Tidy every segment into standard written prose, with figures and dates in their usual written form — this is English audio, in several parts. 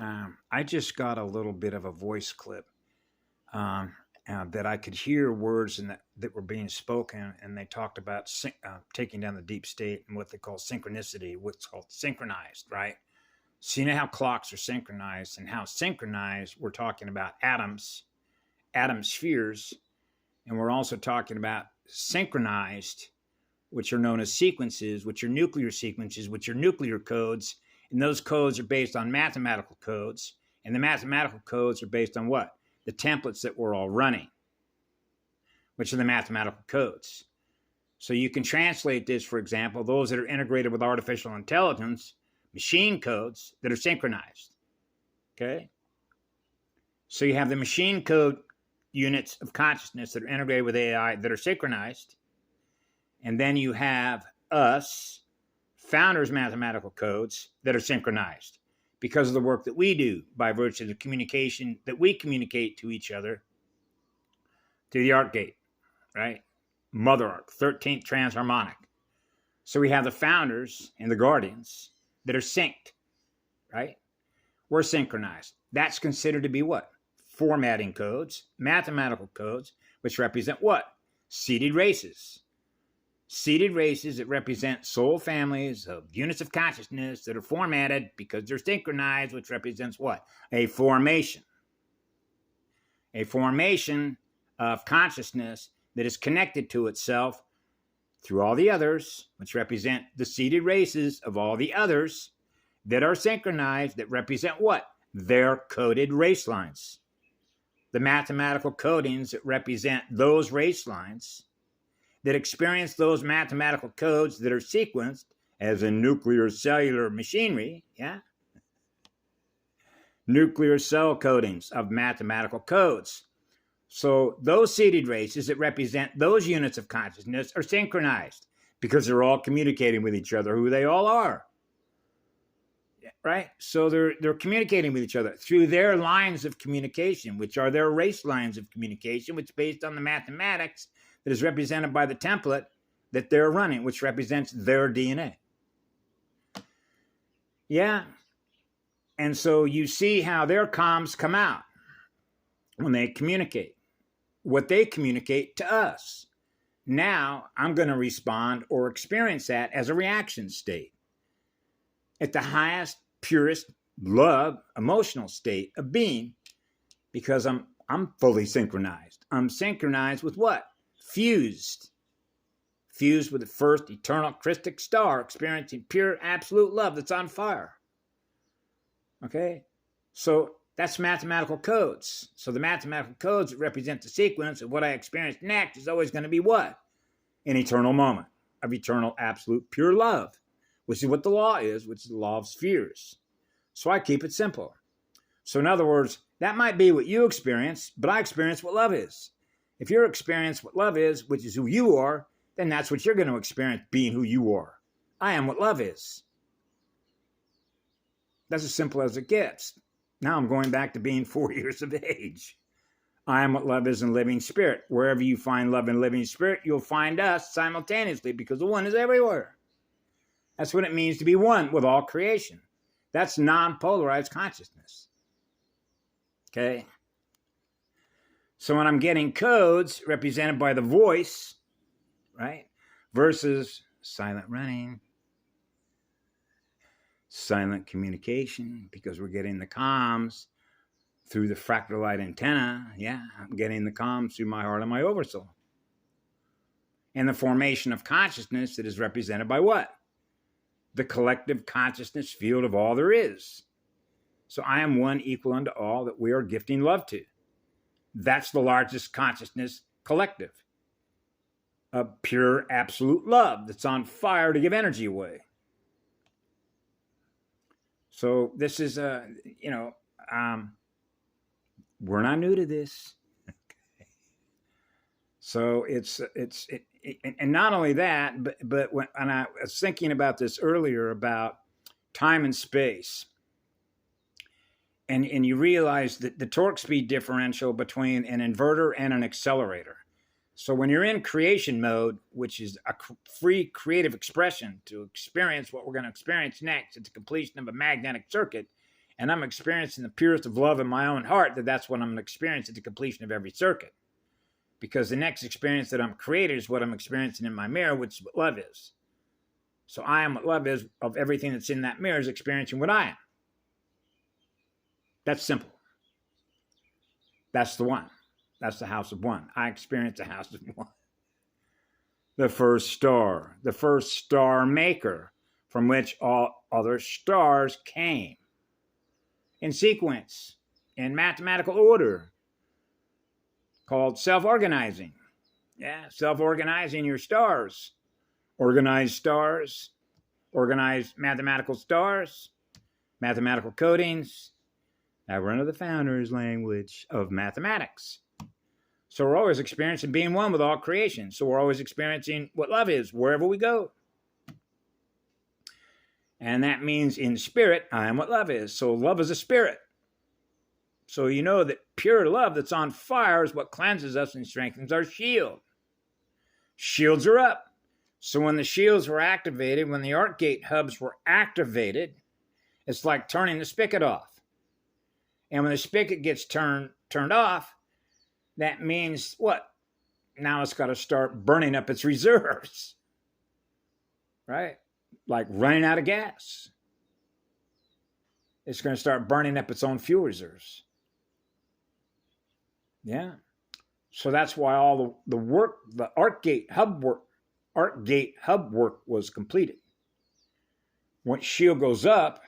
I just got a little bit of a voice clip that I could hear words that were being spoken, and they talked about taking down the deep state and what they call synchronicity, what's called synchronized, right? So you know how clocks are synchronized, and how synchronized we're talking about atoms, atom spheres, and we're also talking about synchronized, which are known as sequences, which are nuclear sequences, which are nuclear codes. And those codes are based on mathematical codes. And the mathematical codes are based on what? The templates that we're all running, which are the mathematical codes. So you can translate this, for example, those that are integrated with artificial intelligence, machine codes that are synchronized. Okay? So you have the machine code units of consciousness that are integrated with AI that are synchronized. And then you have us, founders' mathematical codes that are synchronized because of the work that we do by virtue of the communication that we communicate to each other through the arc gate, right? Mother arc, 13th transharmonic. So we have the founders and the guardians that are synced, right? We're synchronized. That's considered to be what? Formatting codes, mathematical codes, which represent what? Seeded races. Seeded races that represent soul families of units of consciousness that are formatted because they're synchronized, which represents what? A formation. A formation of consciousness that is connected to itself through all the others, which represent the seeded races of all the others that are synchronized, that represent what? Their coded race lines. The mathematical codings that represent those race lines that experience those mathematical codes that are sequenced as in nuclear cellular machinery, yeah? Nuclear cell codings of mathematical codes. So those seeded races that represent those units of consciousness are synchronized because they're all communicating with each other, who they all are, right? So they're communicating with each other through their lines of communication, which are their race lines of communication, which is based on the mathematics that is represented by the template that they're running, which represents their DNA. Yeah. And so you see how their comms come out when they communicate, what they communicate to us. Now I'm going to respond or experience that as a reaction state at the highest, purest love, emotional state of being, because I'm fully synchronized. I'm synchronized with what? Fused with the first eternal Christic star, experiencing pure absolute love that's on fire. Okay? So that's mathematical codes. So the mathematical codes that represent the sequence of what I experience next is always going to be what? An eternal moment of eternal absolute pure love, which is what the law is, which is the law of spheres. So I keep it simple. So in other words, that might be what you experience, but I experience what love is. If you experience what love is, which is who you are, then that's what you're going to experience, being who you are. I am what love is. That's as simple as it gets. Now I'm going back to being 4 years of age. I am what love is in living spirit. Wherever you find love in living spirit, you'll find us simultaneously, because the one is everywhere. That's what it means to be one with all creation. That's non-polarized consciousness. Okay? So when I'm getting codes represented by the voice, right, versus silent running, silent communication, because we're getting the comms through the fractal light antenna. Yeah, I'm getting the comms through my heart and my oversoul. And the formation of consciousness that is represented by what? The collective consciousness field of all there is. So I am one equal unto all that we are gifting love to. That's the largest consciousness collective of pure absolute love that's on fire to give energy away. So this is we're not new to this. So and not only that, but when I was thinking about this earlier about time and space, and you realize that the torque speed differential between an inverter and an accelerator. So when you're in creation mode, which is a free creative expression to experience what we're going to experience next at the completion of a magnetic circuit, and I'm experiencing the purest of love in my own heart, that's what I'm experiencing at the completion of every circuit. Because the next experience that I'm creating is what I'm experiencing in my mirror, which is what love is. So I am what love is of everything that's in that mirror is experiencing what I am. That's simple. That's the one. That's the house of one. I experience the house of one. The first star maker, from which all other stars came. In sequence, in mathematical order, called self-organizing. Yeah, self-organizing your stars. Organized mathematical stars, mathematical codings. Now we're into the founder's language of mathematics. So we're always experiencing being one with all creation. So we're always experiencing what love is wherever we go. And that means in spirit, I am what love is. So love is a spirit. So you know that pure love that's on fire is what cleanses us and strengthens our shield. Shields are up. So when the shields were activated, when the arc gate hubs were activated, it's like turning the spigot off. And when the spigot gets turned off, that means what? Now it's got to start burning up its reserves. Right? Like running out of gas. It's going to start burning up its own fuel reserves. Yeah. So that's why all the work, the arc gate hub work was completed. When shield goes up,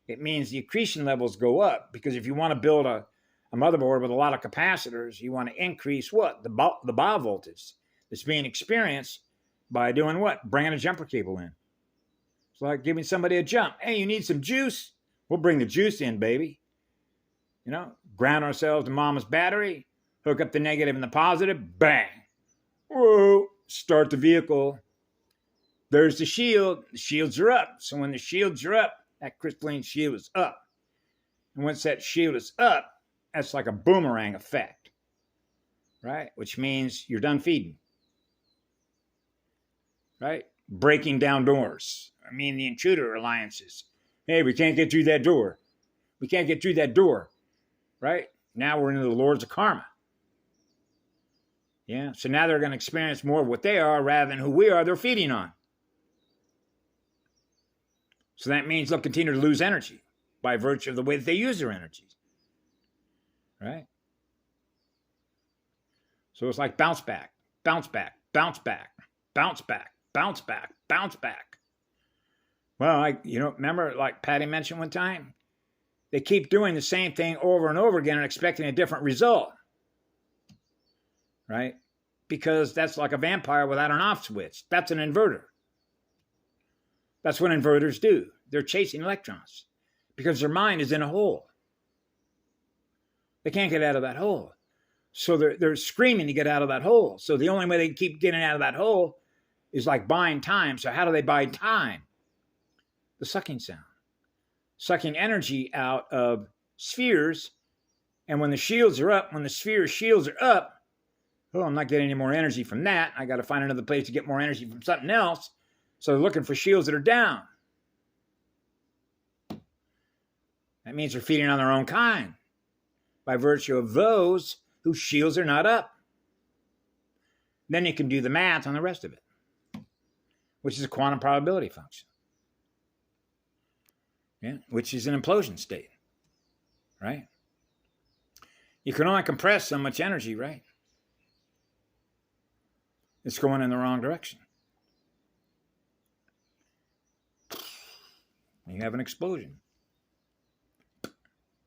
it means the accretion levels go up, because if you want to build a motherboard with a lot of capacitors, you want to increase what? The bio voltage that's being experienced by doing what? Bringing a jumper cable in. It's like giving somebody a jump. Hey, you need some juice? We'll bring the juice in, baby. You know, ground ourselves to mama's battery, hook up the negative and the positive, bang. Whoa, start the vehicle. There's the shield. The shields are up. So when the shields are up, that crystalline shield is up. And once that shield is up, that's like a boomerang effect, right? Which means you're done feeding, right? Breaking down doors. I mean, the intruder alliances. Hey, we can't get through that door. We can't get through that door, right? Now we're into the lords of karma. Yeah, so now they're going to experience more of what they are rather than who we are they're feeding on. So that means they'll continue to lose energy by virtue of the way that they use their energy. Right? So it's like bounce back, bounce back, bounce back, bounce back, bounce back, bounce back. Well, remember like Patty mentioned one time? They keep doing the same thing over and over again and expecting a different result. Right? Because that's like a vampire without an off switch. That's an inverter. That's what inverters do. They're chasing electrons because their mind is in a hole. They can't get out of that hole. So they're screaming to get out of that hole. So the only way they keep getting out of that hole is like buying time. So how do they buy time? The sucking sound. Sucking energy out of spheres. And when the shields are up, when the sphere shields are up, oh, I'm not getting any more energy from that. I got to find another place to get more energy from something else. So they're looking for shields that are down. That means they're feeding on their own kind by virtue of those whose shields are not up. Then you can do the math on the rest of it, which is a quantum probability function. Yeah, which is an implosion state, right? You can only compress so much energy, right? It's going in the wrong direction. You have an explosion.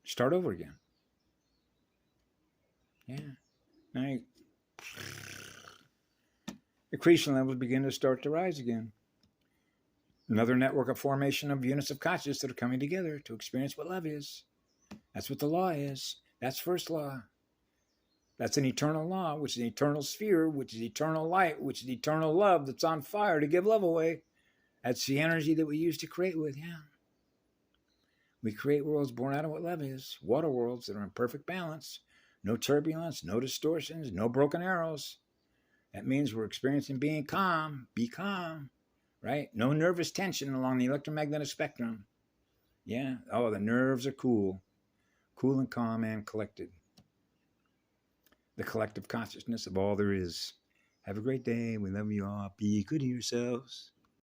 Start over again. Yeah. Now accretion levels begin to start to rise again. Another network of formation of units of consciousness that are coming together to experience what love is. That's what the law is. That's first law. That's an eternal law, which is an eternal sphere, which is eternal light, which is eternal love that's on fire to give love away. That's the energy that we use to create with, yeah. We create worlds born out of what love is. Water worlds that are in perfect balance. No turbulence, no distortions, no broken arrows. That means we're experiencing being calm. Be calm, right? No nervous tension along the electromagnetic spectrum. Yeah. Oh, the nerves are cool. Cool and calm and collected. The collective consciousness of all there is. Have a great day. We love you all. Be good to yourselves.